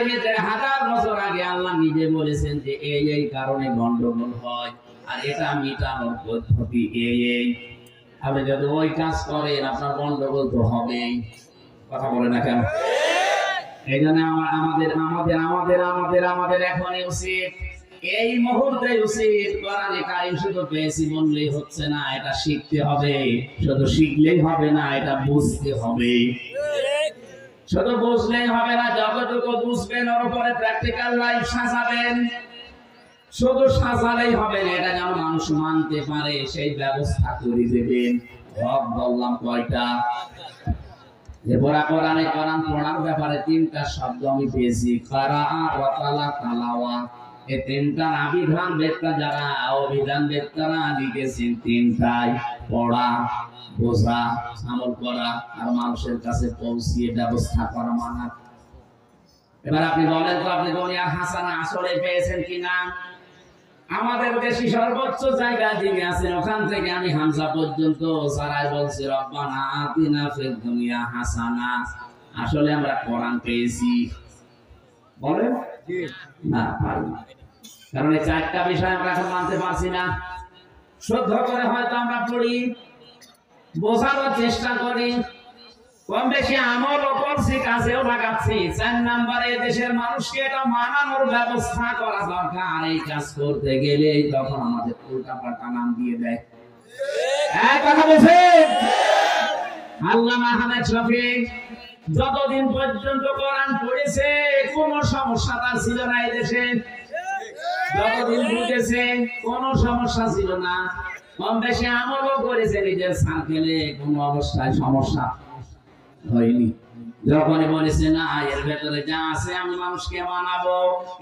এর ভিতরে 1000 বছর আগে আল্লাহ নিজে বলেছেন যে এই কারণে গন্ডগোল হয়, আর এটা মিটানোর পদ্ধতি এই। আপনি যদি ওই কাজ করেন আপনার গন্ডগোল তো হবেই। কথা বলে না কেন? এই জন্য আমাদের এখন উচিত, এই মুহূর্তে উচিত কোরআনে কারীম শুধু পেয়েছি বললেই হচ্ছে না, এটা শিখতে হবে। শুধু শিখলেই হবে না, এটা বুঝতে হবে। শুধু বুঝলেই হবে না, যতটুকু বুঝবেন ওর উপরে প্র্যাকটিক্যাল লাইফ সাজাবেন। শুধু সাজালেই হবে না, এটা যেন মানুষ মানতে পারে সেই ব্যবস্থা করে দেবেন। হক বললাম কয়টা? যে কোরআন পড়ার ব্যাপারে 3টা শব্দ আমি পেয়েছি, কারাআ ওয়া তালাওয়া। এই 3টার অভিধান বেদটা যারা অভিধান বেদতারা লিখেছেন 3টাই, পড়া, বোঝা, আমল করা আর মানুষের কাছে পৌঁছিয়ে ব্যবস্থা করা মানা। এবার আপনি বলেন তো, আপনি দুনিয়ার হাসানা আসলে পেয়েছেন কিনা? আমাদের দেশে সর্বোচ্চ জায়গা যিনি আছেন ওখান থেকে আমি হামজা পর্যন্ত সারাই বলছি রব্বানা আতিনা ফিদ দুনিয়া হাসানা। আসলে আমরা কোরআন পেয়েছি? বলেন না, পারি না। কারণ এই 4টা বিষয় আমরা এখন মানতে পারছি না। শুদ্ধ করে হয়তো আমরা পড়ি, বোঝানোর চেষ্টা করি, কম বেশি আমলও করছি, কাজেও লাগাচ্ছি। 4 নম্বরে দেশের মানুষকে এটা মানানোর ব্যবস্থা করা দরকার। এই কাজ করতে গেলে তখন আমাদের উল্টাপাল্টা নাম দিয়ে দেয়। এক কথা বলছেন আল্লামা আহমেদ শফী যতদিন পর্যন্ত কোরআন পড়েছে কোনো সমস্যা তার ছিল না এই দেশে। যতদিন বুঝেছে কোনো সমস্যা ছিল না। কম বেশি আমলও করেছে নিজের সার্কেলে, কোনো অবস্থায় সমস্যা হয়নি। যখনই বলেছে না এর ভেতরে যা আছে আমি মানুষকে মানাবো,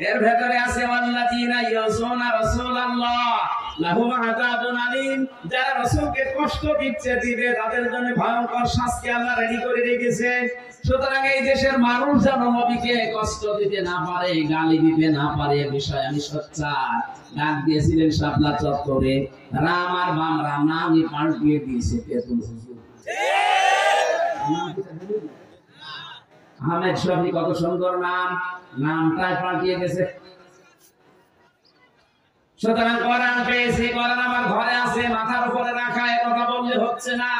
এর ভেতরে আছে ওয়াল্লাযীনা ইয়াসুনা রাসূলাল্লাহ লাহুম আযাবুন আলীম, যারা রাসূলকে কষ্ট দিচ্ছে দিবে তাদের জন্য ভয়ঙ্কর শাস্তি আল্লাহ রেডি করে রেখেছে। সুতরাং এই দেশের মানুষ যেন নবীকে কষ্ট দিতে না পারে, গালি দিতে না পারে, এই বিষয়ে আমি সোচ্চার। ডাক দিয়েছিলেন শাপলা চত্বরে, রাম আর বাম রাম নামই পাল্টিয়ে দিয়েছে তেতুল হুজুর। আহমেদ শফী কত সুন্দর নাম, নামটাই পাল্টিয়ে গেছে। সুতরাং কোরআন পেয়েছি, কোরআন আমার ঘরে আছে, মাথার উপরে রাখা, এ কথা বললে হচ্ছে না।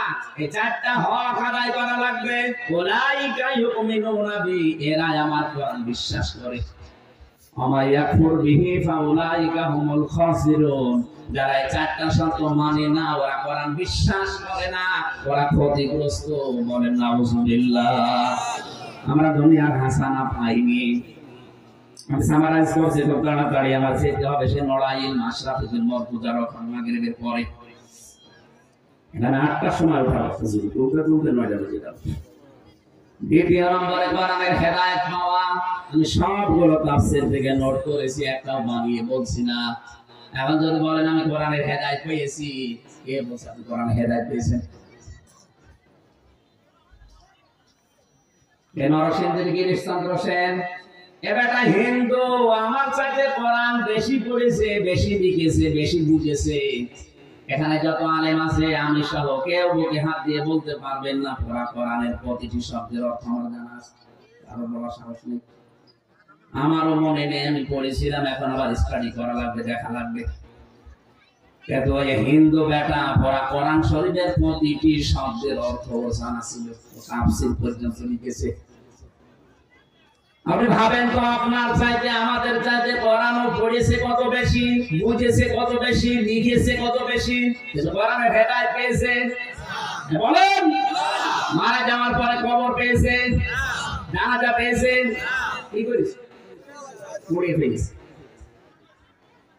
এই 4টা হক আদায় করা লাগবে। উলাইকা ইউমিনুনা বি, এরা আমার কোরআন বিশ্বাস করে। আমা ইয়াকফুর বিহি ফাউলাইকা হুমুল খাসিরুন, যারা এই 4টা শর্ত মানে না, ওরা কোরআন বিশ্বাস করে না, ওরা ক্ষতিগ্রস্ত। বলেন নাউজুবিল্লাহ। আমরা দুনিয়ার হাসানা পাইনি। আমি সামারাইজ করছি খুব তাড়াতাড়ি। আমার যেতে হবে সে নড়াইল মাশরাফুল মরতুজা রকম মাগরিবের পরে। এখানে 8টার সময় ওঠা লাগছে, তুলতে 9টা বেজে যাবে। 2 নম্বরে কোরআনের হেদায়েত পাওয়া। আমি সবগুলো তাফসীর থেকে নোট করেছি, একটাও বানিয়ে বলছি না। এখন যদি বলেন আমি কোরআনের হেদায়েত পেয়েছি, কে বলছে আপনি কোরআনের হেদায়েত পেয়েছেন? নরসিংদীর গিরিশচন্দ্র সেন, এ বেটা হিন্দু, আমার চাইতে কোরআন বেশি পড়েছে, বেশি লিখেছে, বেশি বুঝেছে। এখানে যত আলেম আছে আমি সহ কেউ বুকে হাত দিয়ে বলতে পারবেন না পড়া কোরআনের প্রতিটি শব্দের অর্থ আমার জানা আছে। কারো বলার সাহস নেই। আমারও মনে নেই আমি পড়েছিলাম, এখন আবার স্টাডি করা লাগবে, দেখা লাগবে। কিন্তু ওই হিন্দু বেটা পড়া কোরআন শরীফের প্রতিটি শব্দের অর্থ জানা ছিল, তাফসীর পর্যন্ত লিখেছে। আপনি ভাবেন তো আপনার চাইতে আমাদের চাইতে কোরআনও পড়েছে কত বেশি, বুঝেছে কত বেশি, লিখেছে কত বেশি, কোরআনের হেদায়েত পেয়েছে। বলেন মারা যাওয়ার পরে কবর পেয়েছে, জানাজা পেয়েছে, কি করেছে? পড়ে ফেলেছে।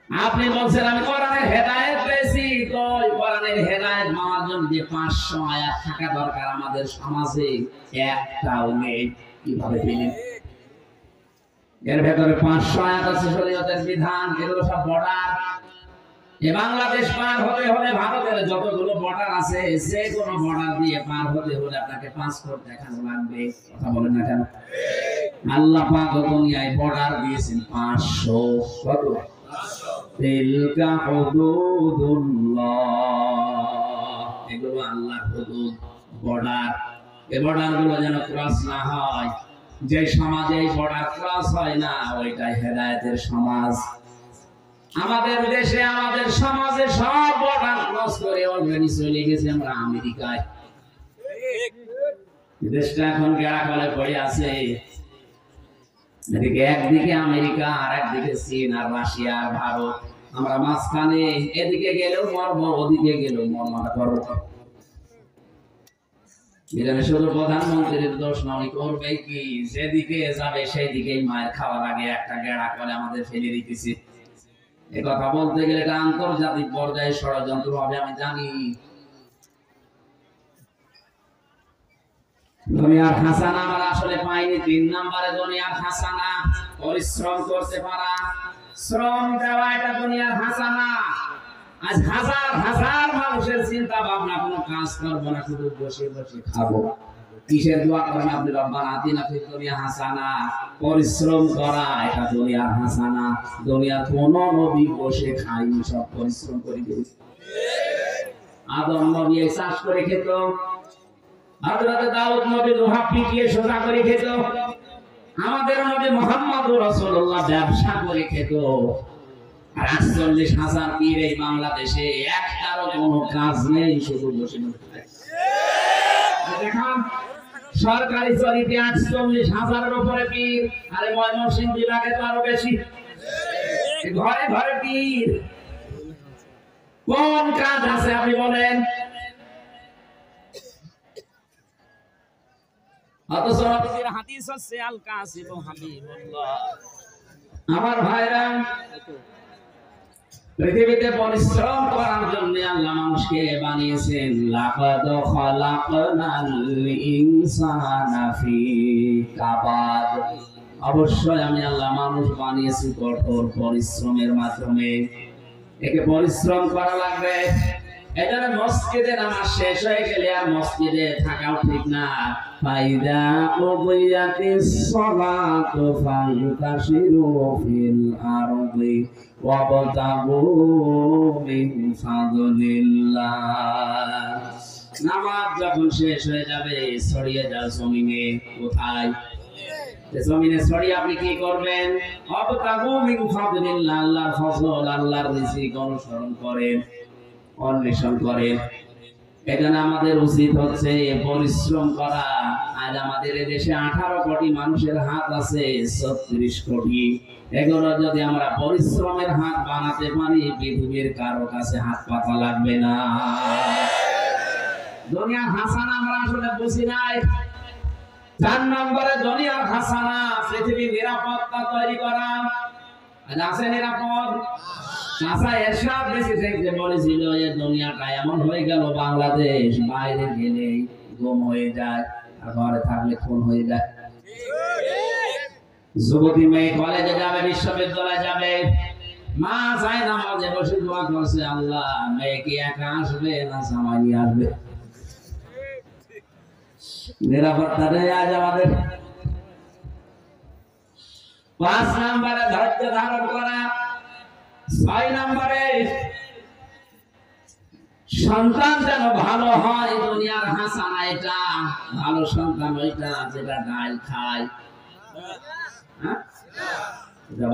আপনি বলছেন আমি কোরআনের হেদায়েত পেয়েছি, তো কোরআনের হেদায়েত পাওয়ার জন্য যে 500 আয়াত থাকা দরকার আমাদের সমাজে একটাও নেই। কিভাবে পেলেন? এর ভেতরে 500 আয়াত আছে শরীয়তের বিধান, এগুলো সব বর্ডার। এই বাংলাদেশ পার হতে হলে ভারতের যতগুলো বর্ডার আছে যে কোনো বর্ডার দিয়ে পার হতে হলে আপনাকে পাসপোর্ট দেখানো লাগবে। কথা বলেন না কেন? আল্লাহ পাক দুনিয়ায় বর্ডার দিয়েছেন 500। কত? তিলকা হুদুদুল্লাহ, এগুলো আল্লাহর হুদুদ, বর্ডার। এই বর্ডার গুলো যেন ক্রস না হয়। যে সমাজে বর্ডার ক্রস হয় না ওইটাই হেদায়েতের সমাজ। আমাদের দেশে আমাদের সমাজে সব বর্ডার ক্রস করে অলরেডি চলে গেছে আমরা আমেরিকায়। দেশটা এখন গেড়াকলে পড়ে আছে। এদিকে একদিকে আমেরিকা আর একদিকে চীন আর রাশিয়া আর ভারত, আমরা মাঝখানে। এদিকে গেলেও মরবো, ওদিকে গেলেও মরমাটা করবো। এখানে শুধু প্রধানমন্ত্রীর দোষ নয়, করবে কি যেদিকে যাবে সেই দিকেই মায়ের খাওয়ার আগে একটা গেড়া করে আমাদের ফেলে দিতেছি। এ কথা বলতে গেলে এটা আন্তর্জাতিক পর্যায়ে ষড়যন্ত্র হবে, আমি জানি। দুনিয়ার হাসানা আমরা আসলে পাইনি। 3 নম্বরে দুনিয়ার হাসানা পরিশ্রম করতে পারা, শ্রম দেওয়া, এটা দুনিয়ার হাসানা। আজ হাজার হাজার মানুষের চিন্তা ভাবনা, কোনো কাজ করবো না, শুধু বসে বসে খাবো। কিসের দোয়া করেন আপনি? রব্বানা আতিনা ফিদ দুনিয়া হাসানা। পরিশ্রম করা এটা দুনিয়ার হাসানা। দুনিয়ার কোন নবী বসে খায়নি, সব পরিশ্রম করে দিয়েছে। আদম নবী চাষ করে খেত, হযরত দাউদ নবী লোহা পিটিয়ে সোজা করে খেত, আমাদের নবী মুহাম্মদুর রাসূলুল্লাহ ব্যবসা করে খেত। আর 48,000 পীর এই বাংলাদেশে একটারও কোনো কাজ নেই, শুধু বসে বসে। দেখুন সরকারি চরিতে 48,000-এর উপরে পীর, আরে ময়মনসিংহ বিভাগে তো আরো বেশি। ঘরে ঘরে পীর, কোন কাজ আছে আপনি বলেন? অথচ নবীর হাদিস হচ্ছে আল কাসিবু হাবিবুল্লাহ। আমার ভাইরা, পৃথিবীতে পরিশ্রম করার জন্য আল্লাহ মানুষকে বানিয়েছেন। লাকাদ খালাকনাল ইনসানা ফি কাবাদ। অবশ্যই আমি আল্লাহ মানুষ বানিয়েছি কঠোর পরিশ্রমের মাধ্যমে। একে পরিশ্রম করা লাগবে। এজন্য মসজিদে নামাজ শেষ হয়ে গেলে আর মসজিদে থাকাও ঠিক না। ফাইদা কুদিয়াতিস সালাতু ফান্তাশিরু ফিল আরদি ওয়াবতাগু মিন ফাদলিল্লাহ। নামাজ যখন শেষ হয়ে যাবে ছড়িয়ে যাও জমিনে। কোথায়? জমিনে ছড়িয়ে আপনি কি করবেন? ওয়াবতাগু মিন ফাদলিল্লাহ, আল্লাহর ফজল, আল্লাহর রিজিক অনুসরণ করেন, অন্বেষণ করেন। এখানে আমাদের উচিত হচ্ছে পরিশ্রম করা। আজ আমাদের দেশে 18 কোটি মানুষের হাত আছে, 36 কোটি। এগুলো যদি আমরা পরিশ্রমের হাত বানাতে পারি, পৃথিবীর কারো কাছে হাত পাতা লাগবে না। দুনিয়ার হাসানা আমরা আসলে বুঝি নাই। 4 নম্বরে দুনিয়ার হাসানা পৃথিবীর নিরাপত্তা তৈরি করা। আজ আছে নিরাপদ? চাচা এরশাদ বেশি থেকে বলেছিল যে দুনিয়াটা এমন হয়ে গেল, বাংলাদেশ বাইরে গেলে গুম হয়ে যায়, আর ঘরে থাকলে খুন হয়ে যায়। যুবতী মেয়ে কলেজে যাবে, বিশ্ববিদ্যালয়ে যাবে, মা চায় নামাজে বসে দোয়া করছে, আল্লাহ মেয়ে কি একা আসবে না জামাই নিয়ে আসবে? নিরাপত্তা নেই আজ আমাদের। 5 নম্বরে ধৈর্য ধারণ করা। 6 নম্বরে সন্তান যেন ভালো হয়, দুনিয়ার হাসানা এটা। ভালো সন্তান ওইটা যেটা ডাল খায়,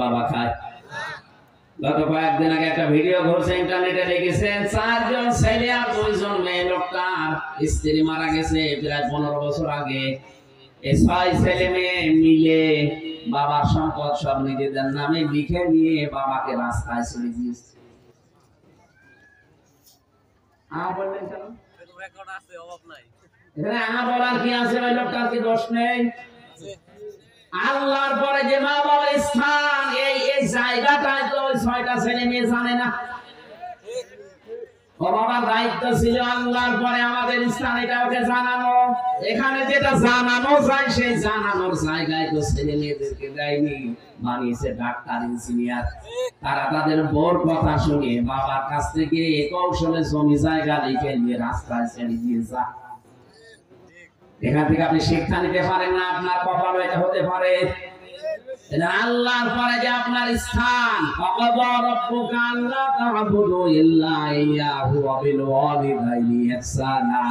বাবা খায়। গত কয়েকদিন আগে একটা ভিডিও ঘুরছে ইন্টারনেটে, দেখেছেন 4 জন ছেলে আর 2 জন মেয়ে। লোকটার স্ত্রী মারা গেছে প্রায় 15 বছর আগে। এই 6 ছেলে মেয়ে মিলে বাবার সম্পদ সব নিজেদের নামে লিখে নিয়ে বাবাকে রাস্তায় ছেড়ে দিয়েছে। বললেন কেন? এখানে বলার কি আছে? ওই লোকটার কি দোষ নেই? আল্লাহর পরে যে মা বাবার স্থান, এই জায়গাটায় তো ওই 6টা ছেলে মেয়ে জানে না। ও বাবার দায়িত্ব ছিল আল্লাহর পরে আমাদের স্থান এটা ওকে জানানো। এখানে যেটা জানানো যায় সেই জানানোর জায়গায় তো ছেলে মেয়েদেরকে দেয়নি, বানিয়েছে ডাক্তার, ইঞ্জিনিয়ার। তারা তাদের বড় কথা শুনে বাবার কাছ থেকে কৌশলে জমি জায়গা লিখে নিয়ে রাস্তায় ছেড়ে দিয়ে যা। এখান থেকে আপনি শিক্ষা নিতে পারেন না, আপনার কপাল এটা হতে পারে। আল্লাহর পরে যে আপনার স্থান, ওয়াকাদা রাব্বুকা আল্লা তা'বুদু ইল্লা ইয়্যাহু ওয়া বিল ওয়ালিদাইনি ইহসানা।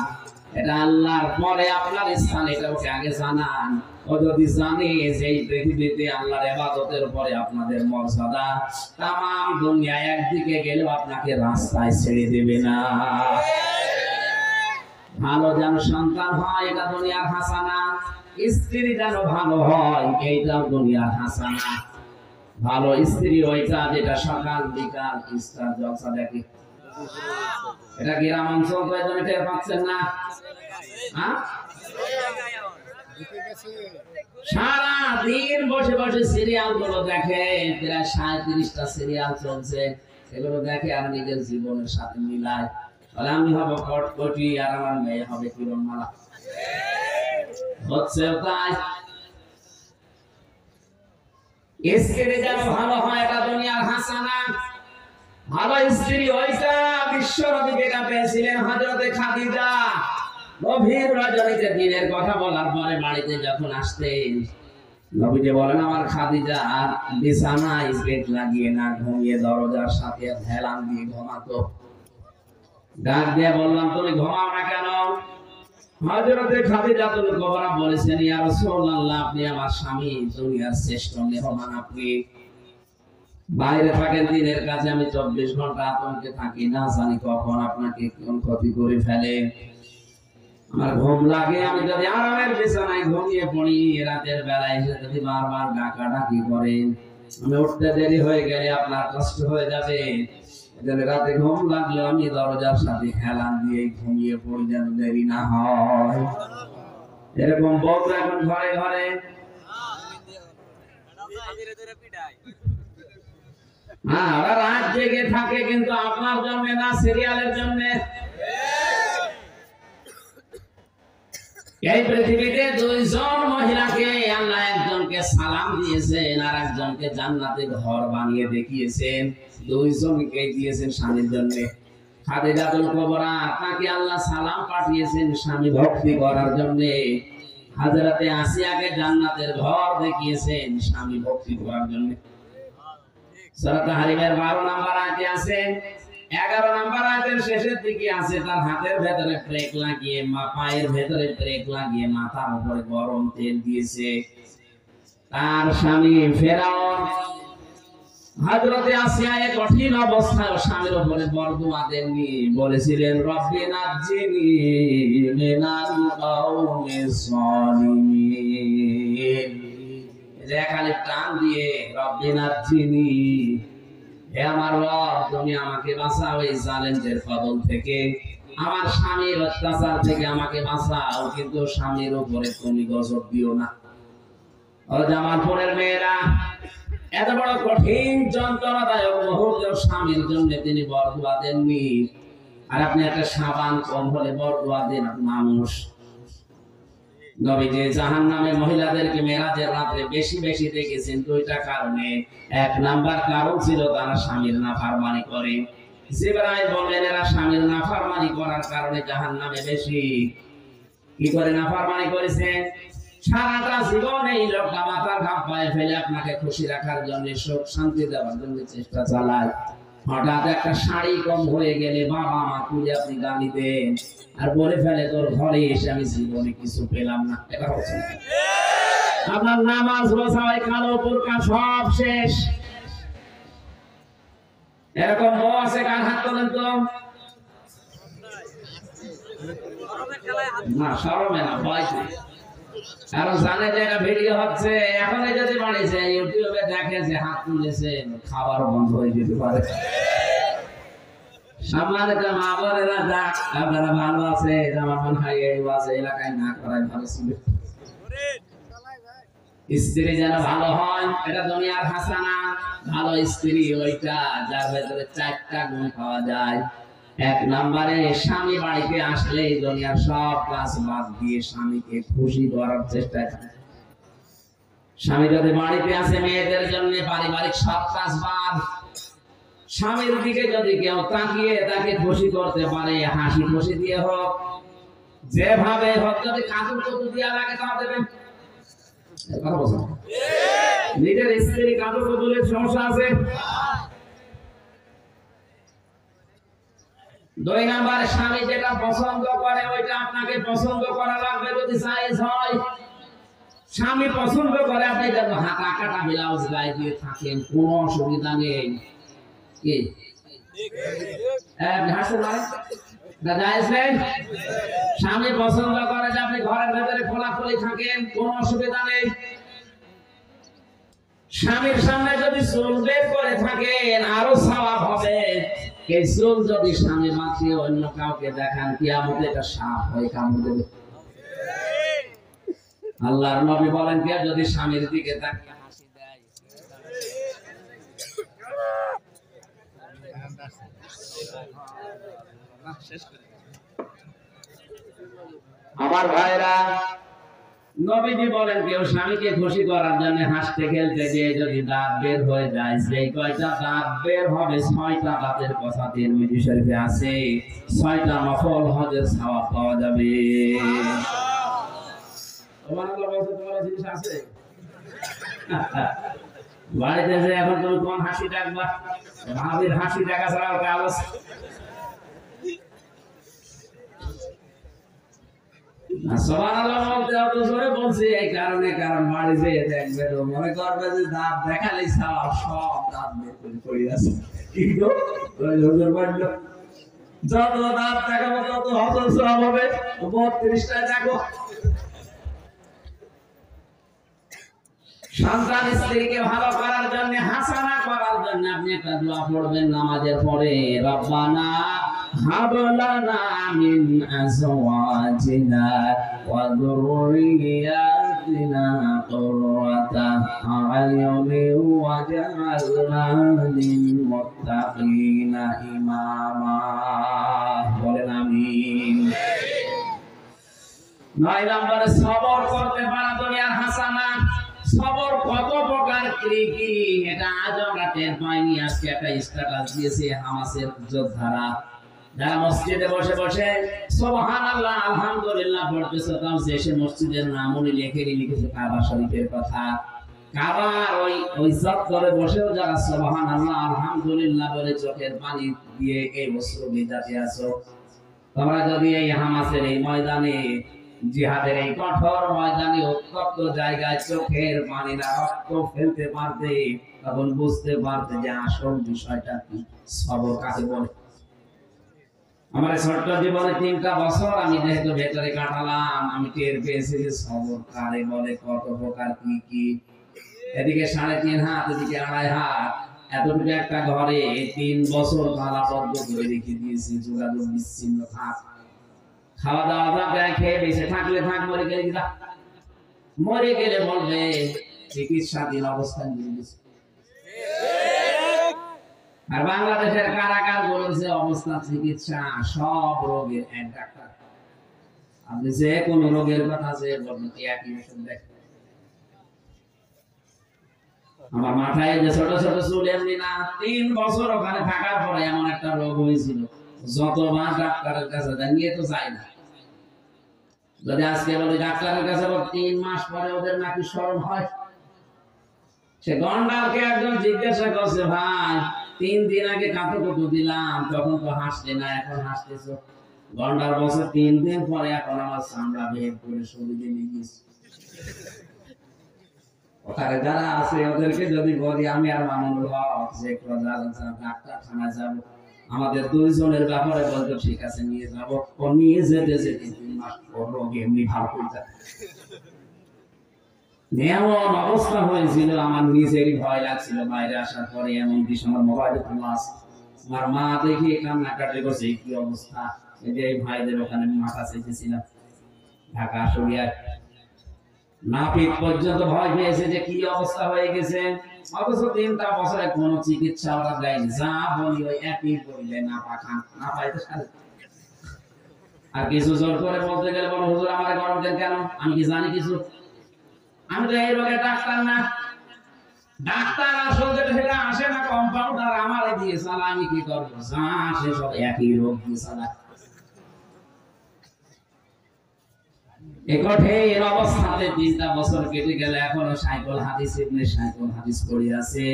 এটা আল্লাহর পরে আপনার স্থান, এটা ওকে আগে জানান। ও যদি জানে যে এই পৃথিবীতে আল্লাহর ইবাদতের উপরে আপনাদের মর্যাদা, তামাম দুনিয়া একদিকে গেলেও আপনাকে রাস্তায় ছেড়ে দেবে না। ভালো যেন সন্তান হয়, এটা দুনিয়ার হাসানা। স্ত্রী যেন ভালো হয়, এইটাও দুনিয়ার হাসানা। ভালো স্ত্রী ওইটা যেটা সকাল বিকাল ইস্তার জলসা দেখে। এটা গ্রাম অঞ্চল তো এজন্য টের পাচ্ছেন না। সারা দিন বসে বসে সিরিয়াল গুলো দেখে, প্রায় 37টা সিরিয়াল চলছে, এগুলো দেখে আর নিজের জীবনের সাথে মিলায়। আমি হব কটকটি আর আমার মেয়ে হবে কিরণমালা। হচ্ছে তাই স্ত্রী যেন ভালো হয়, এটা দুনিয়ার হাসানা। ভালো স্ত্রী ওইটা বিশ্ব নবী যেটা পেয়েছিলেন হযরতে খাদিজা। গভীর রজনীতে দিনের কথা বলার পরে বাড়িতে যখন আসতেন, নবীজি বলেন আমার খাদিজা বিছানায় বেড লাগিয়ে না ঘুমিয়ে দরজার সাথে হেলান দিয়ে ঘুমাতো। ডাক দিয়ে বললাম তুমি ঘুমাও না কেন? হযরতে খাদিজাতুল কুবরা বলেছেন ইয়া রাসূলুল্লাহ, আপনি আমার স্বামী, দুনিয়ার শ্রেষ্ঠ মেহমান আপনি। বাইরে থাকেন দিনের কাছে, আমি 24 ঘন্টা আতঙ্কে থাকি, না জানি কখন আপনাকে কোন ক্ষতি করে ফেলে। আমার ঘুম লাগে, আমি যদি আরামের বিছানায় ঘুমিয়ে পড়ি, রাতের বেলায় এসে যদি বারবার ডাকাডাকি করেন, আমি উঠতে দেরি হয়ে গেলে আপনার কষ্ট হয়ে যাবে। এজন্য রাতে ঘুম লাগলে আমি দরজার সাথে হেলান দিয়ে ঘুমিয়ে পড়ি যেন দেরি না হয়। এরকম বউ এখন ঘরে ঘরে। হ্যাঁ, ওরা রাত জেগে থাকে, কিন্তু আপনার জন্য না, সিরিয়ালের জন্য। এই পৃথিবীতে দুইজন মহিলাকে আল্লাহ একজনকে সালাম দিয়েছেন আর একজনকে জান্নাতে ঘর বানিয়ে দেখিয়েছেন। দুইজনকে দিয়েছেন স্বামীর জন্য। খাদিজাতুল কুবরা, তাকে আল্লাহ সালাম পাঠিয়েছেন স্বামী ভক্তি করার জন্য। হযরতে আসিয়াকে জান্নাতের ঘর দেখিয়েছেন স্বামী ভক্তি করার জন্য। সূরা তাহরিমের 12 নম্বর আয়াতে আছে, 11 নম্বর আয়াতের শেষের দিকে আছে, তার হাতের ভেতরে ব্রেক লাগিয়ে, পায়ের ভেতরে ব্রেক লাগিয়ে মাথার উপরে গরম তেল দিয়েছে। তার স্বামী ফেরাউন হযরতে আসিয়া এক কঠিন অবস্থায় স্বামীর উপরে বরদুয়া দেননি, বলেছিলেন রব্বি নাজ্জিনি মিনাল কওমিস সালিমিন। যে খালি টান দিয়ে রব্বি নাজ্জিনি, হে আমার রব তুমি আমাকে বাঁচাও এই জালেমদের কবল থেকে, আমার স্বামীর অত্যাচার থেকে আমাকে বাঁচাও, কিন্তু স্বামীর উপরে তুমি গজব দিও না। ও জামালপুরের মেয়েরা, এত বড় কঠিন যন্ত্রণাদায়ক মুহূর্ত স্বামীর জন্য তিনি বরদুয়া দেননি, আর আপনি একটা সাবান কম হলে বরদুয়া দেন মানুষ। নবীজি জাহান্নামে মহিলাদেরকে মেরাজের রাতে বেশি বেশি দেখেছেন দুইটা কারণে। এক নাম্বার কারণ ছিল তারা স্বামীর নাফরমানি করে। জিবরাইল বললেন এরা স্বামীর নাফরমানি করার কারণে জাহান্নামে বেশি। কি করে নাফরমানি করেছে? সারাটা জীবন এই লোকটা মাথার ঘাম পায়ে ফেলে আপনাকে খুশি রাখার জন্য, সুখ শান্তি দেওয়ার জন্য চেষ্টা চালায়। হঠাৎ একটা শাড়ি কম হয়ে গেলে বাবা মা তুলে আপনি গালি দেন আর বলে ফেলে তোর ঘরে এসে আমি জীবনে কিছু পেলাম না। এটা হচ্ছে আপনার নামাজ রোজা ওই কালো বোরকা সব শেষ। এরকম বউ আছে, কার হাত তোলেন তো? না, শরমে না, ভয় নেই। কারণ জানে যে এটা ভিডিও হচ্ছে, এখন যদি বাড়িছে ইউটিউবে দেখে যে হাত তুলেছে, খাবার বন্ধ হয়ে যেতে পারে। সম্মানিত মা বোনেরা, যাক আপনারা ভালো আছে, আমার মনে হয় এই ওয়াজ এলাকায় না করাই ভালো ছিল। স্ত্রী যেন ভালো হয়, এটা দুনিয়ার হাসানা। ভালো স্ত্রী ওইটা যার ভেতরে 4টা গুণ পাওয়া যায়। এক নম্বরে স্বামী বাড়িতে আসলে দুনিয়ার সব কাজ বাদ দিয়ে স্বামীকে খুশি করার চেষ্টা করে। স্বামী যদি বাড়িতে আসে মেয়েদের জন্য পারিবারিক সব কাজ বাদ, স্বামীর দিকে যদি কেউ তাকিয়ে তাকে খুশি করতে পারে, হাসি খুশি দিয়ে হোক, যেভাবে হোক, যদি কাজু কতু দিয়া লাগে তাও দেবেন। নিজের স্ত্রী কাজু কতুলের সমস্যা আছে। 2 নম্বরে স্বামী যেটা পছন্দ করে ওইটা আপনাকে পছন্দ করা লাগবে যদি জায়েজ হয়। স্বামী পছন্দ করে আপনি যেন হাতা কাটা ব্লাউজ গায়ে দিয়ে থাকেন, কোনো অসুবিধা নেই। কি স্বামী পছন্দ করে যে আপনি ঘরের ভেতরে খোলাখুলি থাকেন, কোনো অসুবিধা নেই। স্বামীর সামনে যদি চুল বের করে থাকেন আরো সওয়াব হবে। এই চুল যদি স্বামী মাখিয়ে অন্য কাউকে দেখান, কিয়ামতে এটা সাপ হয়ে কামড় দেবে। আল্লাহর নবী বলেন, কে যদি স্বামীর দিকে তাকিয়ে হাসি দেয়, আমার ভাইরা, নবীজি বলেন কেউ স্বামীকে খুশি করার জন্য হাসতে খেলতে গিয়ে যদি দাঁত বের হয়ে যায়, সেই কয়টা দাঁত বের হবে 6টা দাঁতের কথা তিরমিজি শরীফে আছে, 6টা নফল হজের সওয়াব পাওয়া যাবে। সুবহানাল্লাহ বলতে তোমার জিনিস আছে বাড়িতে যে এখন তুমি কোন হাসি ডাকবা? ভাবির হাসি ডাকা ছাড়া আর কাজ আছে? সুবহানাল্লাহ বলতে অত জোরে বলছি এই কারণে, কারণ বাড়ি যেয়ে দেখবে তো মনে করবে যে দাঁত দেখালেই সব দাঁত বের করে পড়ে আছে। কি গো হুজুর বলল, যত দাঁত দেখাবো তত হজর সওয়াব হবে। 32টা দেখো। সন্তান স্ত্রীকে ভালো করার জন্য, হাসানা করার জন্য আপনি একটা দোয়া পড়বেন নামাজের পরে, রব্বানা হাব লানা মিন আজওয়াজিনা ওয়া যুররিয়াতিনা কুররাতা আ'য়ুনিন ওয়াজআলনা লিল মুত্তাকিনা ইমামা। বলেন আমিন। 9 নম্বরে সবর করতে পারা দুনিয়ার হাসানা। সবর কত প্রকার কি কি এটা আজ আমরা টের পাইনি। আজকে একটা স্ট্যাটাস দিয়েছে হামাসের যোদ্ধারা, যারা মসজিদে বসে বসে সুবহানাল্লাহ আলহামদুলিল্লাহ পড়তেছে, তাও শেষে মসজিদের নামও লিখেছে কাবা শরীফের কথা। কাবার ওই চত্বরে বসেও যারা সুবহানাল্লাহ আলহামদুলিল্লাহ বলে চোখের পানি দিয়ে এই বস্ত্র ভিজাতে আছো, তোমরা যদি এই হামাসের এই ময়দানে, জিহাদের এই কঠোর ময়দানে উত্তপ্ত জায়গায় চোখের পানি না রক্ত ফেলতে পারতে, তখন বুঝতে পারতে যে আসল বিষয়টা কি, সবর কাকে বলে। আমার ছোট্ট জীবনে 3টা বছর আমি যেহেতু ভেতরে কাটালাম, আমি টের পেয়েছি যে সবর কারে বলে, কত প্রকার কি কি। এদিকে 3.5 হাত, এদিকে 2.5 হাত, এতটুকু একটা ঘরে 3 বছর তালাবদ্ধ করে রেখে দিয়েছি, যোগাযোগ বিচ্ছিন্ন থাক। খাওয়া দাওয়া জায়গায় খেয়ে বেঁচে থাকলে থাক, মরে গেলে বলবে চিকিৎসাধীন অবস্থায় নিয়ে গেছে। আর বাংলাদেশের কারাগার বলেছে অবস্থা চিকিৎসা সব রোগের এক ডাক্তার। আপনি যে কোন রোগের কথা যে বলবেন একই ওষুধ দেখ। আমার মাথায় যে ছোট ছোট চুল এমনি না, 3 বছর ওখানে থাকার পরে এমন একটা রোগ হয়েছিল, যতবার ডাক্তারের কাছে নিয়ে তো যাই না। যদি আজকে বলি ডাক্তারের কাছে 3 মাস পরে ওদের নাকি শরম হয়। সে গন্ডারকে একজন জিজ্ঞাসা করছে, ভাই 3 দিন আগে কাঁথো কত দিলাম, তখন তো হাসলে না, এখন হাসতেছো। গন্ডার বছর 3 দিন পরে এখন আমার চামড়া বের করে শরীরে লিখেছে। ওখানে যারা আছে ওদেরকে যদি বলি আমি আর মামুনুল হক যে ডাক্তার খানায় যাবো, আমাদের 2 জনের ব্যাপারে বলতো ঠিক আছে নিয়ে যাব, ও নিয়ে যেতে যেতে 3 মাস পর রোগ এমনি ভালো হয়ে যায়। এমন অবস্থা হয়েছিল, আমার নিজেরই ভয় লাগছিল বাইরে আসার পরে। এমন কি আমার মোবাইলে ক্লাস, আমার মা দেখে কান্নাকাটি করছে, কি অবস্থা। এই যে ভাইদের ওখানে মাথা চেয়েছিলাম ঢাকা শরিয়ায়, নাপিত পর্যন্ত ভয় পেয়েছে যে কি অবস্থা হয়ে গেছে। অথচ 3টা বছরে কোন চিকিৎসা ওরা দেয়নি, যা বলি ওই একই বললে না পাখান না পাইতে সারে। আর কিছু জোর করে বলতে গেলে বলো হুজুর আমারে গরম দেন কেন, আমি কি জানি কিছু? আমি তো এই রোগের ডাক্তার না। ডাক্তার আসলে সেটা আসে না, কম্পাউন্ডার আমারে দিয়ে চালা, আমি কি করবো? যা আসে সব একই রোগ দিয়ে চালা। এই কঠিন অবস্থাতে 3টা বছর কেটে গেলে এখনো সাইকেল হাদিস ইবনে সাইকেল হাদিস পড়ে আছে।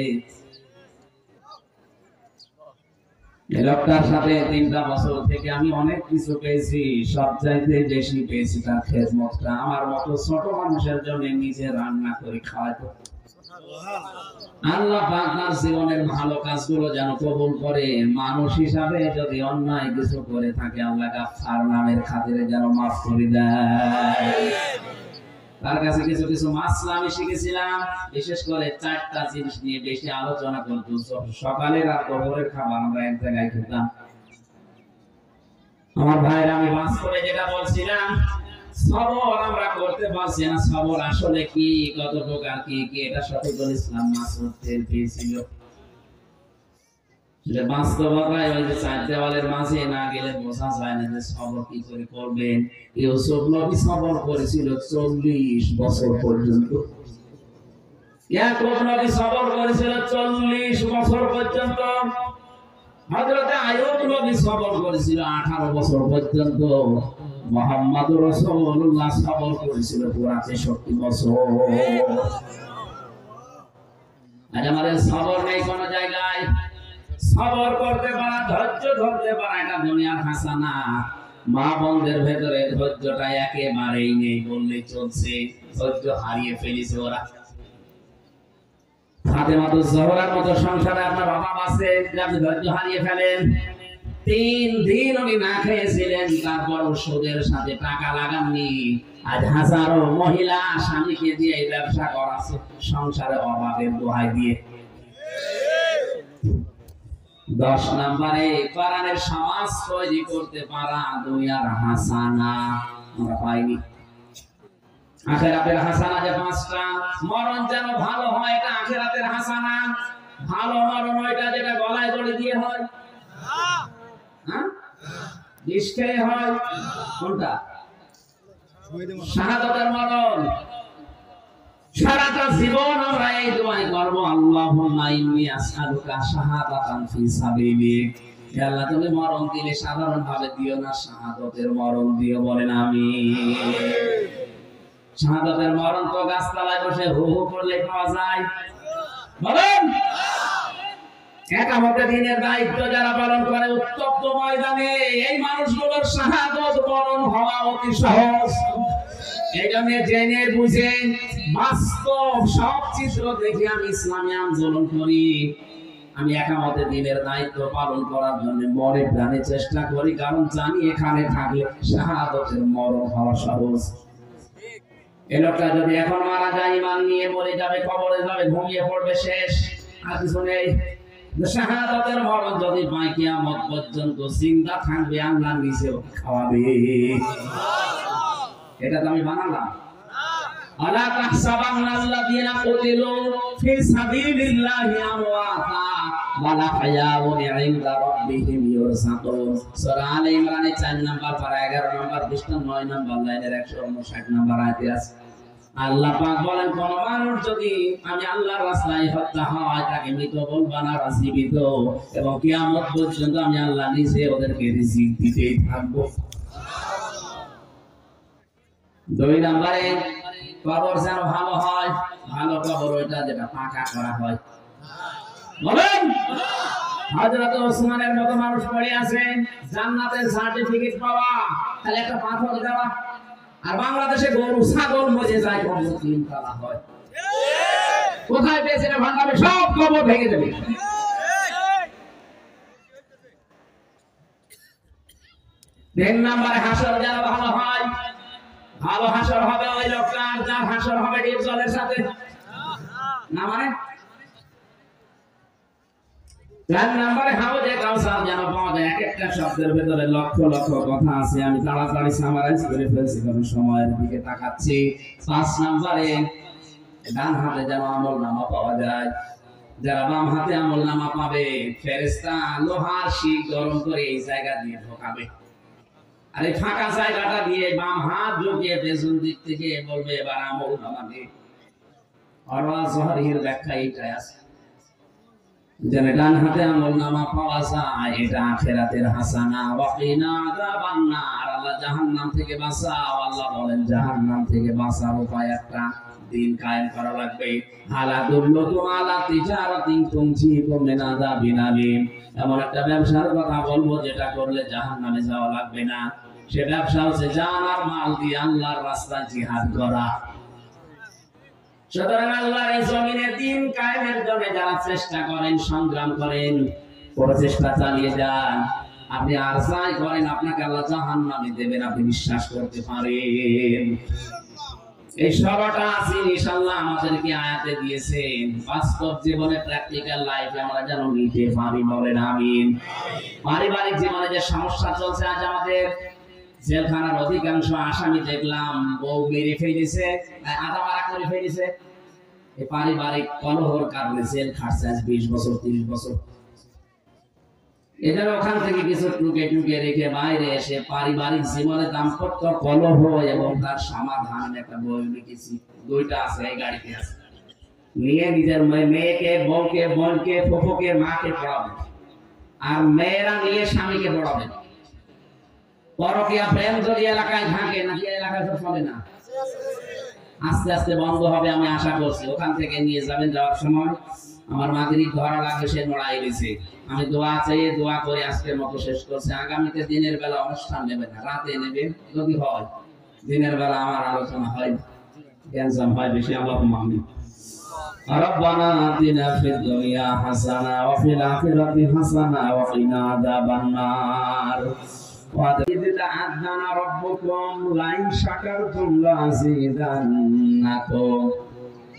এই লোকটার সাথে 3টা বছর থেকে আমি অনেক কিছু পেয়েছি, সবচাইতে বেশি পেয়েছি তার খেদমতটা। আমার মতো ছোট মানুষের জন্য নিজে রান্না করে খাওয়াতো। আল্লাহ পাক তার জীবনের ভালো কাজগুলো যেন কবুল করে। মানুষ হিসাবে যদি অন্যায় কিছু করে থাকে আল্লাহ গাফফার নামের খাতিরে যেন মাফ করে দেয়। তার কাছে কিছু কিছু মাসলা আমি শিখেছিলাম, বিশেষ করে 4টা জিনিস নিয়ে বেশি আলোচনা করত। সকালের আর দুপুরের খাবার আমরা এক জায়গায় খেতাম। আমার ভাইরা, আমি বাস্তবে যেটা বলছিলাম, সবর আমরা করতে পারছি না। সবর আসলে কি, কত প্রকার কি কি, এটা শফিকুল ইসলাম মাসুদ টের পেয়েছিল। যে বাস্তবতায় ওই যে 4 দেওয়ালের মাঝে না গেলে বোঝা যায় না যে সবর কি করে করবেন। ইউসুফ নবী সবর করেছিল 40 বছর পর্যন্ত। ইয়াকুব নবী সবর করেছিল 40 বছর পর্যন্ত। হযরত আইয়ুব নবী সবর করেছিল 18 বছর পর্যন্ত। মুহাম্মদুর রাসূলুল্লাহ সবর করেছিল পুরা 63 বছর। আজ আমাদের সবর নেই কোন জায়গায়। সবর করতে পারা, ধৈর্য ধরতে পারা, এটা দুনিয়ার হাসানা। মা বোনদের ভেতরে ধৈর্যটা একেবারেই নেই বললেই চলছে। ধৈর্য হারিয়ে ফেলেছে ওরা। ফাতেমাতুজ জোহরার মতো সংসারে আপনার অভাব আছে, আপনি ধৈর্য হারিয়ে ফেলেন। 3 দিন উনি না খেয়েছিলেন, তারপর সুদের সাথে টাকা লাগাননি। আজ হাজারো মহিলা স্বামীকে দিয়ে এই ব্যবসা করাচ্ছে সংসারে অভাবের দোহাই দিয়ে। 10 নম্বরে কোরআনের সমাজ তৈরি করতে পারা দুনিয়ার হাসানা আমরা পাইনি। আখিরাতের হাসানা যে 5টা, মরণ যেন ভালো হয়, এটা আখিরাতের হাসানা। ভালো মরণ ওইটা যেটা গলায় দড়ি দিয়ে হয়, হ্যাঁ, বিষ খেয়ে হয়। কোনটা? শাহাদাতের মরণ। সারাটা জীবন আমরা এই দোয়াই করব, আল্লাহুম্মা ইন্নী আসআলুকা শাহাদাতান ফি সাবিলিক। হে আল্লাহ, তুমি মরণ দিলে সাধারণ ভাবে দিও না, শাহাদাতের মরণ দিও। বলেন আমিন। শাহাদাতের মরণ তো গাছতলায় বসে হু হু করলে পাওয়া যায়। বলেন, একামতে দিনের দায়িত্ব যারা পালন করে উত্তপ্ত ময়দানে, এই মানুষগুলোর শাহাদাত মরণ হওয়া অতি সহজ। এই জন্য জেনে বুঝে বাস্তব সব চিত্র দেখে আমি ইসলামী আন্দোলন করি। আমি একামতে দিনের দায়িত্ব পালন করার জন্য মরে প্রাণে চেষ্টা করি, কারণ জানি এখানে থাকলে শাহাদাতের মরণ হওয়া সহজ। এই লোকটা যদি এখন মারা যায়, ইমান নিয়ে মরে যাবে, কবরে যাবে, ঘুমিয়ে পড়বে, শেষ, আর কিছু নেই। শাহাদাতের মরণ যদি পায়, কিয়ামত পর্যন্ত চিন্তা থাকবে আল্লাহ নিজেও খাওয়াবে। এটা তো আমি বানালাম। আলা তাহসাবান্নাল্লাযীনা কুতিলু ফি সাবিলিল্লাহি আমওয়াতা ওয়ালা হায়াউন ইনদা রাব্বিহিম ইউরযাকুন। সূরা আলে ইমরানের 4 নাম্বার পারা 11 নাম্বার পৃষ্ঠা 9 নাম্বার লাইনের 159 নাম্বার আয়াতে আছে। আল্লাহ পাক বলেন, কোন মানুষ যদি আমি আল্লাহর রাস্তায় হত্যা হয়, তাকে মৃত বলবা না, জীবিত, এবং কিয়ামত পর্যন্ত আমি আল্লাহ নিজে ওদেরকে রিজিক দিতেই থাকবো। 2 নম্বরে কবর যেন ভালো হয়। ভালো কবর ওইটা যেটা পাকা করা হয়। বলেন, হযরত ওসমানের মতো মানুষ পড়ে আছে, জান্নাতের সার্টিফিকেট পাওয়া, তাহলে একটা পাথর দেওয়া। আর বাংলাদেশে গরু ছাগল মজে যায়, কবর 3 তলা হয়। কোথায় পেয়েছে না ভাঙাবে, সব কবর ভেঙে দেবে। তিন নম্বরে হাসর যেন ভালো হয়। ভালো হাসর হবে ওই লোকটার যার হাসর হবে ডিপ জলের সাথে, না মানে 4 নম্বরে হাউজে কাউসার যেন পাওয়া যায়। এক একটা শব্দের ভিতরে লক্ষ লক্ষ কথা আছে, আমি তাড়াতাড়ি সামারাইজ করে ফেলছি কারণ সময়ের দিকে তাকাচ্ছি। 5 নম্বরে ডান হাতে যেন আমলনামা পাওয়া যায়। যারা বাম হাতে আমলনামা পাবে, ফেরেশতা লোহার শিক গরম করে এই জায়গা দিয়ে ঢোকাবে, আর এই ফাঁকা জায়গাটা দিয়ে বাম হাত ঢুকিয়ে পেছন দিক থেকে বলবে, এবার আমলনামা দে। অরওয়া জহরির ব্যাখ্যা এইটাই আছে, যেন ডান হাতে আমলনামা পাওয়া যায়, এটা আখিরাতের হাসানা। ওয়াকিনা আযাবান নার, আল্লাহ জাহান্নাম থেকে বাঁচাও। আল্লাহ বলেন জাহান্নাম থেকে বাঁচার উপায় একটা, দিন কায়েম করা লাগবে। আলা দুল্লুকুম আলা তিজারাতিন তুনজিকুম মিন আযাবিন আলীম। এমন একটা ব্যবসার কথা বলবো যেটা করলে জাহান্নামে যাওয়া লাগবে না। সে ব্যবসা হচ্ছে জান আর মাল দিয়ে আল্লাহর রাস্তায় জিহাদ করা। সুতরাং আল্লাহর এই জমিনে দিন কায়েমের জন্য যারা চেষ্টা করেন, সংগ্রাম করেন, প্রচেষ্টা চালিয়ে যান, আপনি আর যাই করেন আপনাকে আল্লাহ জাহান্নামে দেবেন, আপনি বিশ্বাস করতে পারেন। এই সবটা জিনিস আল্লাহ আমাদেরকে আয়াতে দিয়েছেন, বাস্তব জীবনে প্র্যাকটিক্যাল লাইফে আমরা যেন নিতে পারি, বলেন আমিন। পারিবারিক জীবনে যে সমস্যা চলছে, আজ আমাদের জেলখানার অধিকাংশ আসামি দেখলাম বউ মেরে ফেলেছে, আধা মারা করে ফেলেছে। এই পারিবারিক কলহর কারণে জেল খাটছে আজ 20 বছর 30 বছর। এদের ওখান থেকে কিছু টুকে টুকে রেখে বাইরে এসে পারিবারিক জীবনে দাম্পত্য কলহ এবং তার সমাধান একটা বই লিখেছি, 2টা আছে, এই গাড়িতে আছে। নিয়ে নিজের মেয়েকে, বউকে, বোনকে, ফুফুকে, মাকে পড়াবেন, আর মেয়েরা নিয়ে স্বামীকে পড়াবেন। পরকীয়া প্রেম যদি এলাকায় থাকে, নাকি এলাকায় তো চলে না, আস্তে আস্তে বন্ধ হবে আমি আশা করছি। ওখান থেকে নিয়ে যাবেন, যাওয়ার সময় আমার মাগরিব ধরা লাগে, সে নড়াই দিয়েছে। আমি দোয়া চেয়ে দোয়া করে আজকের মতো শেষ করছি। আগামীতে দিনের বেলা অনুষ্ঠান নেবেন না, রাতে নেবেন যদি হয়। দিনের বেলা আমার আলোচনা হয়, ক্যান্সার হয় বেশি। আল্লাহুম্মা আমিন। রব্বানা আতিনা ফিদ দুনিয়া হাসানা ওয়া ফিল আখিরাতি হাসানা ওয়া কিনা আযাবান নার। وَإِذْ تَأَذَّنَ رَبُّكُمْ لَئِنْ شَكَرْتُمْ لَأَزِيدَنَّكُمْ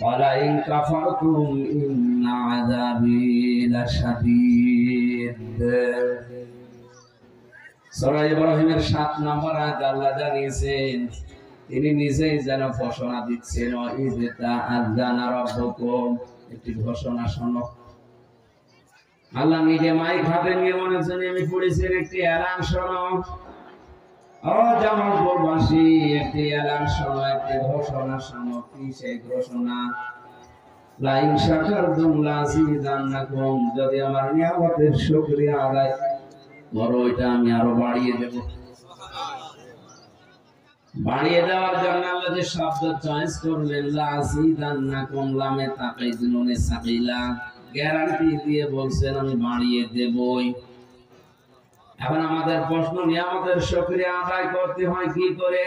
وَلَئِنْ كَفَرْتُمْ إِنَّ عَذَابِي لَشَدِيدٌ। সূরা ইব্রাহিমের 7 নম্বর আয়াত আল্লাহ জানিয়েছেন, তিনি নিজেই যেন ঘোষণা দিচ্ছেন, وَإِذْ تَأَذَّنَ رَبُّكُمْ, একটি ঘোষণা শোনো। আল্লাহ নিজে মাইক হাতে নিয়ে বলেছেন, আমি পড়েছি একটি এলান শোনো। ও জামালপুরবাসী, একটি এলান শোনো, একটি ঘোষণা শোনো। কি সেই ঘোষণা? লাইন শাকারতুম লাযিদান্নাকুম, যদি আমার নিয়ামতের শুকরিয়া আদায় করো, এটা আমি আরো বাড়িয়ে দেব। বাড়িয়ে দেওয়ার জন্য আল্লাহ যে শব্দ চয়েস করলেন, লাযিদান্নাকুম, লামে তাকিদ নুনে সাকিলা, গ্যারান্টি দিয়ে বলছেন আমি বাড়িয়ে দেবই। এখন আমাদের প্রশ্ন, নিয়ামতের শুকরিয়া আদায় করতে হয় কি করে?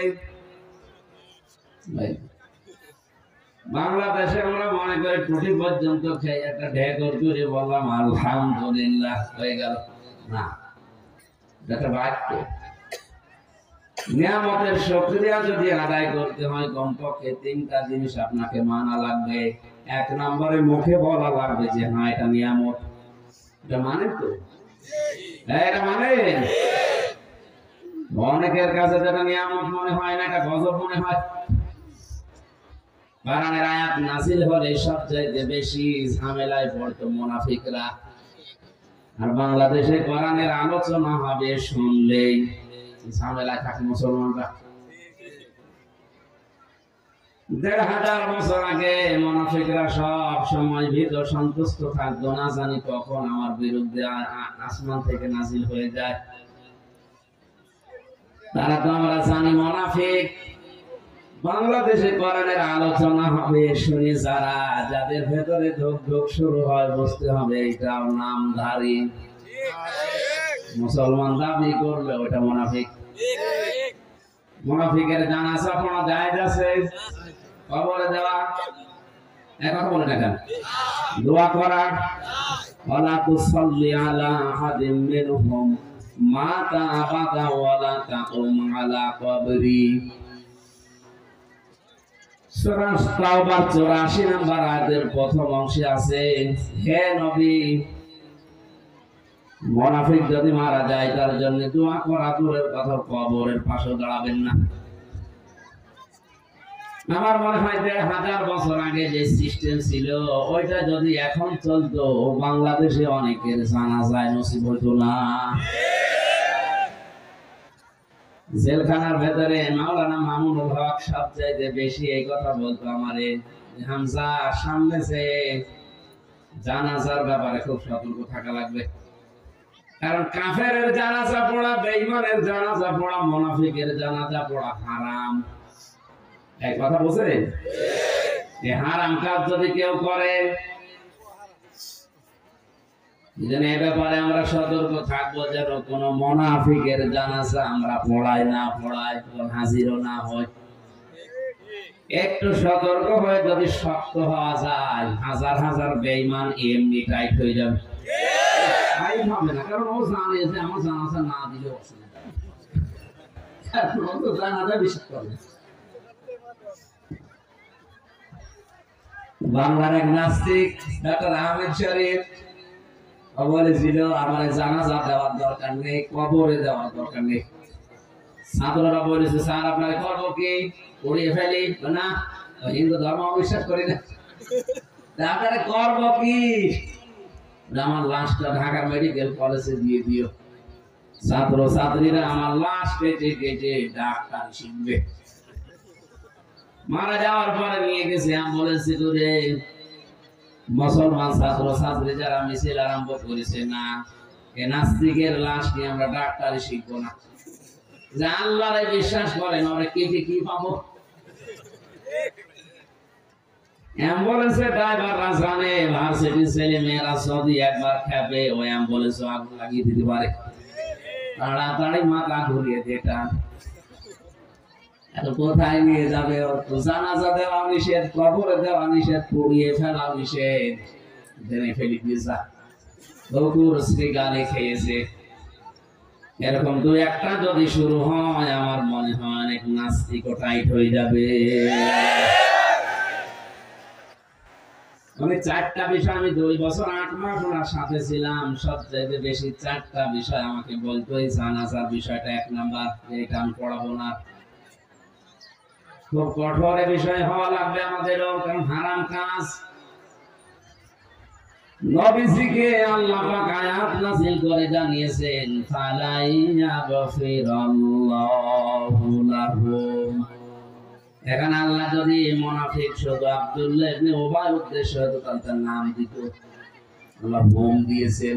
বাংলাদেশে আমরা মনে করি টুটি পর্যন্ত খেয়ে একটা ঢেকর করে বললাম আলহামদুলিল্লাহ, হয়ে গেল। না, এটা বাক্য। নিয়ামতের শুকরিয়া যদি আদায় করতে হয়, কমপক্ষে 3টা জিনিস আপনাকে মানা লাগবে। 1 নম্বরে মুখে বলা লাগবে যে হ্যাঁ এটা নিয়ামত। এটা মানে তো, এটা মানে অনেকের কাছে যেটা নিয়ামত মনে হয় না, এটা গজব মনে হয়। কোরআনের আয়াত নাযিল হলে সবচেয়ে বেশি ঝামেলায় পড়তো মুনাফিকরা। আর বাংলাদেশে কোরআনের আলোচনা হবে শুনলেই ঝামেলায় থাকে মুসলমানরা। 1500 বছর আগে মুনাফিকরা সব সময় ভীত সন্তুষ্ট থাকতো, না জানি কখন আমার বিরুদ্ধে আসমান থেকে নাজিল হয়ে যায়। তারা তো আমরা জানি মুনাফিক। বাংলাদেশে কোরআনের আলোচনা হবে শুনে যাদের ভেতরে ধুক ধুক শুরু হয়, বুঝতে হবে এটাও নামধারী মুসলমান দাবি করলে ওটা মুনাফিক। মুনাফিকের জানাজা পড়া জায়েজ আছে, কবরে দেওয়া এখন বলে না কেন, দোয়া করা, ওয়ালা তুসাল্লি আলা আহাদিন মিনহুম মাতা আবাদা ওয়ালা তাকুম আলা কবরি। সূরা তাওবার 84 নম্বর আয়াতের প্রথম অংশে আছে, হে নবী, মুনাফিক যদি মারা যায় তার জন্য দোয়া করা দূরের কথা, কবরের পাশে দাঁড়াবেন না। আমার মনে হয় 1500 বছর আগে যে সিস্টেম ছিল ওইটা যদি এখন চলতো, বাংলাদেশে অনেকের জানাজায় নসিব হইতো না। জেলখানার ভেতরে মাওলানা মামুনুল হক সবচেয়ে বেশি এই কথা বলতো আমারে, হামজা সামনে যে জানাজার ব্যাপারে খুব সতর্ক থাকা লাগবে। কারণ কাফেরের জানাজা পড়া, বেঈমানের জানাজা পড়া, মুনাফিকের জানাজা পড়া হারাম। এই কথা বুঝেন? এই হারাম কাজ যদি কেউ করে, এই ব্যাপারে আমরা সতর্ক থাকবো যেন কোন মুনাফিকের জানাজা আমরা পড়াই না, হাজিরও না হয়। একটু সতর্ক হয়ে যদি শক্ত হওয়া যায়, হাজার হাজার বেঈমান এমনি টাইট হয়ে যাবে। তাই হবে না, কারণ ও জানে যে আমার জানাজা না দিলে অসুবিধা, কারণ ও তো জানাজা বিশ্বাস করে। বাংলার এক নাস্তিক ডক্টর আহমেদ শরীফ বলেছিল, আমার জানাজা দেওয়ার দরকার নেই, কবরে দেওয়ার দরকার নেই। ছাত্ররা বলেছে, স্যার আপনার করবো কি, উড়িয়ে ফেলি না, হিন্দু ধর্ম অবিশ্বাস করি না, আপনারা করবো কি, আমার লাশটা ঢাকা মেডিকেল কলেজে দিয়ে দিও। ছাত্র ছাত্রীরা আমার লাশ কেটে কেটে ডাক্তার শিখবে। মারা যাওয়ার পরে নিয়ে গেছে অ্যাম্বুলেন্সে করে। মুসলমান ছাত্র ছাত্রী যারা মিছিল আরম্ভ করেছে, না এ নাস্তিকের লাশ নিয়ে আমরা ডাক্তারি শিখবো না, যে আল্লাহরে বিশ্বাস করেন আমরা কেটে কি পাবো। অ্যাম্বুলেন্সের ড্রাইভাররা জানে ভার্সিটির ছেলে মেয়েরা যদি একবার খেপে ওই অ্যাম্বুলেন্সে আগুন লাগিয়ে দিতে পারে, তাড়াতাড়ি মাথা ঘুরিয়ে দেটা। কোথায় নিয়ে যাবে? জানাজা দেওয়া নিষেধ, কবরে দেওয়া নিষেধ, পুড়িয়ে ফেলা নিষেধ, জেনে ফেলি পিজা বকুর শ্রীগালে খেয়েছে। এরকম দু একটা যদি শুরু হয়, আমার মনে হয় অনেক নাস্তিক টাইট হয়ে যাবে। আমি চারটা বিষয়, আমি 2 বছর 8 মাস ওনার সাথে ছিলাম, সবচেয়ে বেশি চারটা বিষয় আমাকে বলতো। এই জানাজার বিষয়টা 1 নাম্বার, এটা আমি পড়াবো না। খুব কঠোর বিষয় হওয়া লাগবে আমাদেরও, কারণ হারাম কাজ। নবীজিকে আল্লাহ পাক আয়াত নাযিল করে জানিয়েছেন, ফালাইয়াগফিরাল্লাহু লাহুম। এখানে আল্লাহ যদি মুনাফিক শুধু আব্দুল্লাহ ইবনে উবাই উদ্দেশ্য হতো তার নাম দিত, আল্লাহ বোম দিয়েছেন।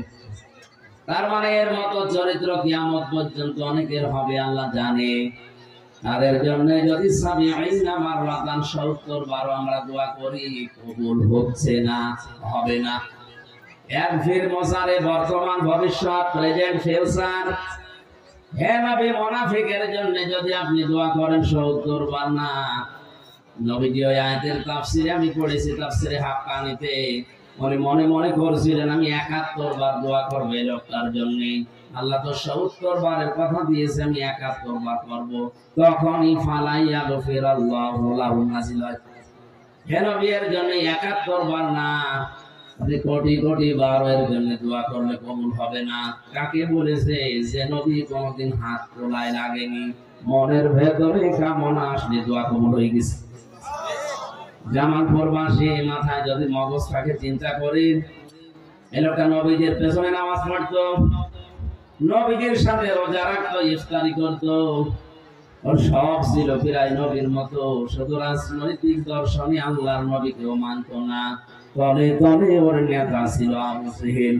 তার মানে এর মতো চরিত্র কিয়ামত পর্যন্ত অনেকের হবে, আল্লাহ জানে। তাদের জন্য যদি 70 বার আমরা দোয়া করি, কবুল হচ্ছে না, হবে না। এক ফির মসারে, বর্তমান ভবিষ্যৎ, প্রেজেন্ট ফিউচার। হে নবী, মুনাফিকের জন্য যদি আপনি দোয়া করেন 70 বার না। নবীজি ওই আয়াতের তাফসিরে আমি পড়েছি, তাফসিরে হাক্কানিতে উনি মনে মনে করছিলেন আমি 71 বার দোয়া করব এই লোকটার জন্য। আল্লাহ তো 70 বারের কথা দিয়েছে, আমি 71 বার করব। তখনই ফালাইয়াগফিরাল্লাহু লাহু নাযিল হয়। হে নবী, এর জন্য 71 বার না, আপনি কোটি কোটি বার এর জন্য দোয়া করলে কবুল হবে না। কাকে বলেছে? যে নবী কোনদিন হাত তোলায় লাগেনি, মনের ভেতরে কামনা আসলে দোয়া কবুল হয়ে গেছে। জামালপুর বাসী মাথায় যদি মগজ থাকে, চিন্তা করি, এই লোকটা নবীজির পেছনে নামাজ পড়তো, নবীজির সাথে রোজা রাখতো, ইফতারি করতো, ওর সব ছিল প্রায় নবীর মতো। শুধু রাজনৈতিক দর্শনে আল্লাহর নবীকেও মানত না। তলে তলে ওর নেতা ছিল আবু জেহেল।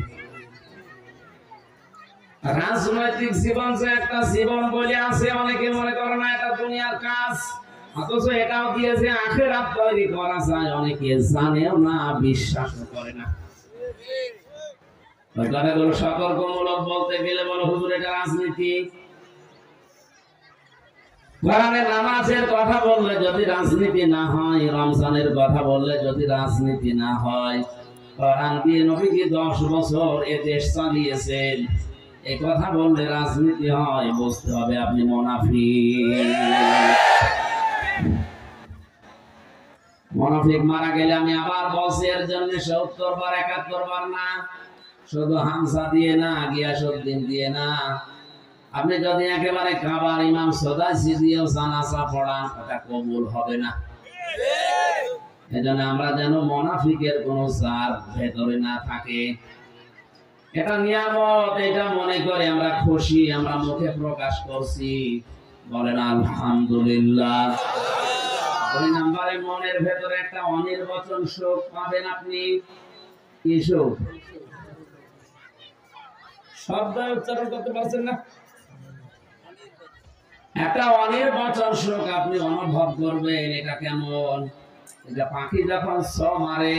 রাজনৈতিক জীবন যে একটা জীবন বলে আছে, অনেকে মনে করে না এটা দুনিয়ার কাজ, অথচ এটাও দিয়েছে আখিরাত তৈরি করা যায়। অনেকে জানেও না, বিশ্বাসও করে না। সতর্কমূলক বলতে গেলে বলো, হুজুর এটা রাজনীতি। কোরআনে নামাজের কথা বললে যদি রাজনীতি না হয়, রমজানের কথা বললে যদি রাজনীতি না হয়, কোরআন দিয়ে নবীজি 10 বছর এ দেশ চালিয়েছেন, এই কথা বললে রাজনীতি হয়, বুঝতে হবে আপনি মুনাফিক। মুনাফিক মারা গেলে, আমি আবার বলছি, এর জন্য 70 বার 71 বার না, শুধু হামসা দিয়ে না, গিয়াসউদ্দিন দিয়ে না। আপনি যদি একেবারে কাবার ইমাম সদাসি দিয়েও জানাজা পড়ান, ওটা কবুল হবে না। এজন্য আমরা যেন মুনাফিকের কোনো জার ভেতরে না থাকে। এটা নিয়ামত, এটা মনে করে আমরা খুশি, আমরা মুখে প্রকাশ করছি, বলেন আলহামদুলিল্লাহ। 2 নম্বরে মনের ভেতরে একটা অনির্বচন শোক পাবেন আপনি। কি শোক? শব্দ উচ্চারণ করতে পারছেন না? একটা অনির্বাচন শোক আপনি অনুভব করবেন। এটা কেমন? এটা পাখি যখন ছ মারে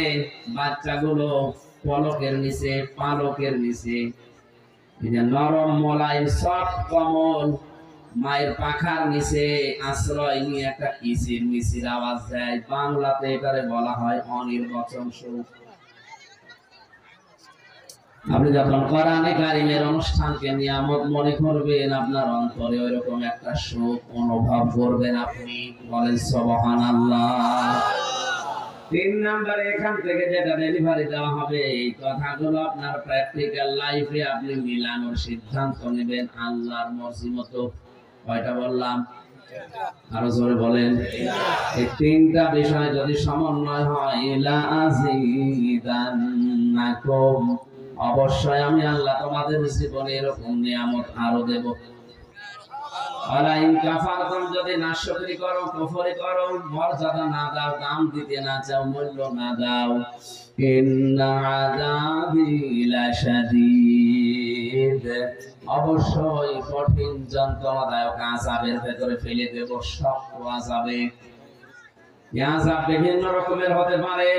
বাচ্চাগুলো পলকের নিচে, পালকের নিচে, নরম মোলায়েম সফট কমল মায়ের পাখার নিচে আশ্রয় নিয়ে একটা কিচির মিচির আওয়াজ দেয়। বাংলাতে এটারে বলা হয় অনির্বাচন শোক। আপনি যখন কোরআনে কারিমের অনুষ্ঠানকে নিয়ামত মনে করবেন, আপনার অন্তরে ওইরকম একটা শোক অনুভব করবেন। আপনি বলেন সুবহানাল্লাহ। 3 নম্বরে এখান থেকে যেটা ডেলিভারি দেওয়া হবে, এই কথাগুলো আপনার প্র্যাকটিক্যাল লাইফে আপনি মিলানোর সিদ্ধান্ত নেবেন আল্লাহর মর্জি মতো। কয়টা বললাম? আরো জোরে বলেন। এই 3টা বিষয় যদি সমন্বয় হয়, লা আযীদান্নাকুম, অবশ্যই আমি আল্লাহ তোমাদের জীবনে এরকম নিয়ামত আরো দেব। আলাইন কাফারতুম, যদি নাশকরি করো, কুফরি করো, মর্যাদা না দাও, দাম দিতে না চাও, মূল্য না দাও, ইন্না আযাবি লাশাদীদ, অবশ্যই কঠিন যন্ত্রণাদায়ক আযাবের ভেতরে ফেলে দেব, শক্ত আযাবে। এই আযাব বিভিন্ন রকমের হতে পারে।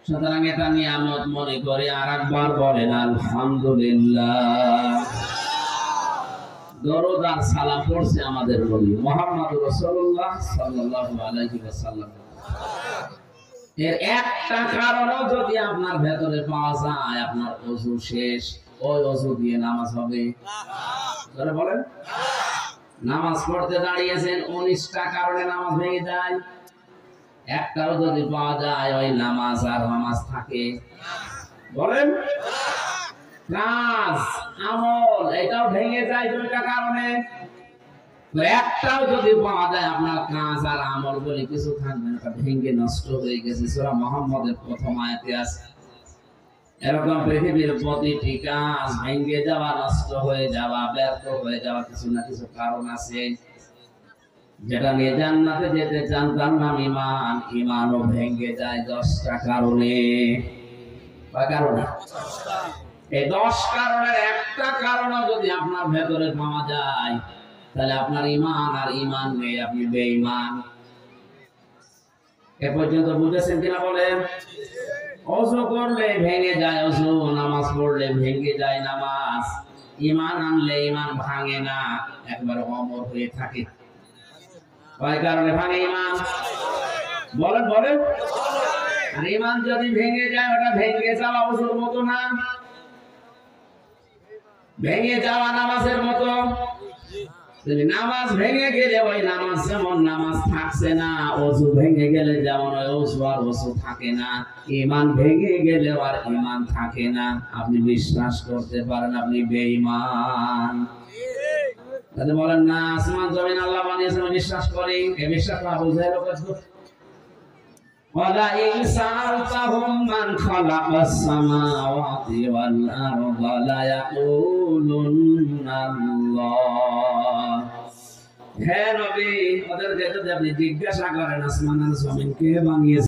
সুতরাং এটা নিয়ামত মনে করে আরেকবার বলেন আলহামদুলিল্লাহ। দরুদ আর সালাম পড়ছে আমাদের নবী মুহাম্মদুর রাসূলুল্লাহ সাল্লাল্লাহু আলাইহি ওয়াসাল্লাম। এর একটা কারণও যদি আপনার ভেতরে পাওয়া যায়, আপনার ওযু শেষ, ওই ওযু দিয়ে নামাজ হবে। ধরে বলেন, নামাজ পড়তে দাঁড়িয়েছেন, 19টা কারণে নামাজ ভেঙে যায়, একটাও যদি পাওয়া যায়, ওই নামাজ আর নামাজ থাকে। বলেন, কাজ আমল এটাও ভেঙে যায় 2টা কারণে। একটাও যদি পাওয়া যায়, আপনার কাজ আর আমল বলে কিছু থাকবে না, এটা ভেঙে নষ্ট হয়ে গেছে। সূরা মুহাম্মদের প্রথম আয়াতে আছে এরকম পৃথিবীর প্রতিটি কাজ ভেঙে যাওয়া, নষ্ট হয়ে যাওয়া, ব্যর্থ হয়ে যাওয়া কিছু না কিছু কারণ আছে। যেটা নিয়ে জান্নাতে যেতে চান তার নাম ঈমান, ঈমানও ভেঙে যায় 10টা কারণে। কয় কারণে? এই 10 কারণের একটা কারণও যদি আপনার ভেতরে পাওয়া যায়, তাহলে আপনার ঈমান আর ঈমান নেই, আপনি বেঈমান। এ পর্যন্ত বুঝেছেন কিনা বলেন? ওযু করলে ভেঙে যায় ওযু, নামাজ পড়লে ভেঙে যায় নামাজ, ঈমান আনলে ঈমান ভাঙে না, একবার অমর হয়ে থাকে। কয় কারণে ভাঙে ঈমান? বলেন বলেন। আর ঈমান যদি ভেঙে যায়, ওটা ভেঙে যাওয়া ওযুর মতো না, ভেঙে যাওয়া নামাজের মতো। নামাজ ভেঙে গেলে ওই নামাজ যেমন নামাজ থাকছে না, ওযু ভেঙে গেলে যেমন ওই ওযু আর ওযু থাকে না, ঈমান ভেঙে গেলে আর ঈমান থাকে না। আপনি বিশ্বাস করতে পারেন আপনি বেঈমান। তাহলে বলেন না, আসমান জমিন আল্লাহ বানিয়েছেন, বিশ্বাস করি। এই বিশ্বাস আবু জাহেল করতো। ওয়ালা ইন সাআলতাহুম মান খালাকাস সামাওয়াতি ওয়াল আরদা লা ইয়াকুলুন্না আল্লাহ। হে নবী, ওদেরকে যদি আপনি জিজ্ঞাসা করেন আসমান আর জমিন কে বানিয়েছে,